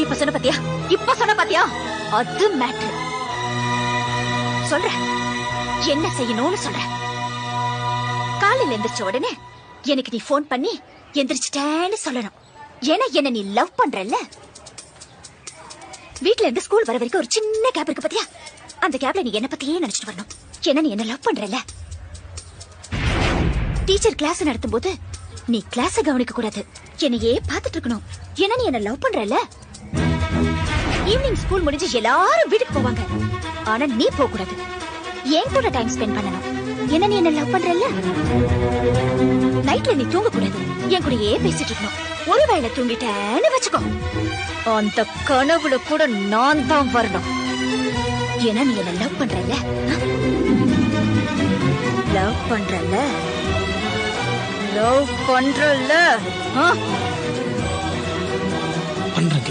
இப்ப சொன்ன பாத்தியா அது மேட்ரு. சொல்ற என்ன செய்யணும்னு சொல்ற. காலையில எந்திரிச்ச உடனே எனக்கு நீ போன் பண்ணி எந்திரிச்சிட்டேன்னு சொல்லணும். ஏன்னா என்ன நீ லவ் பண்றல்ல. வீட்ல இருந்து ஸ்கூல் வர வரைக்கும் ஒரு சின்ன கேப் இருக்கு பாத்தியா, அந்த கேப்ல நீ என்ன பத்தியே நினைச்சிட்டு வரணும். ஏன்னா நீ என்ன லவ் பண்றல்ல. டீச்சர் கிளாஸ் நடத்தும் போது நீ கிளாஸ கவனிக்க கூடாது, என்னையே பாத்துட்டு இருக்கணும். ஏன்னா நீ என்ன லவ் பண்றல்ல. ஈவினிங் ஸ்கூல் முடிஞ்சு எல்லாரும் வீட்டுக்கு போவாங்க, ஆனா நீ போக கூடாது. என் கூட டைம் ஸ்பெண்ட் பண்ணணும். ஏன்னா நீ என்ன லவ் பண்றல்ல. நைட்ல நீ தூங்க கூடாது, என் கூடயே பேசிட்டு இருக்கணும். ஒருவேளை தூங்கிட்டேன்னு வச்சுக்கோ, அந்த கனவுல கூட நான் தான் வரணும். ஏன்னா நீ என்ன லவ் பண்றல்ல. லவ் பண்றல்ல லவ் பண்றல்ல. பண்றேன்.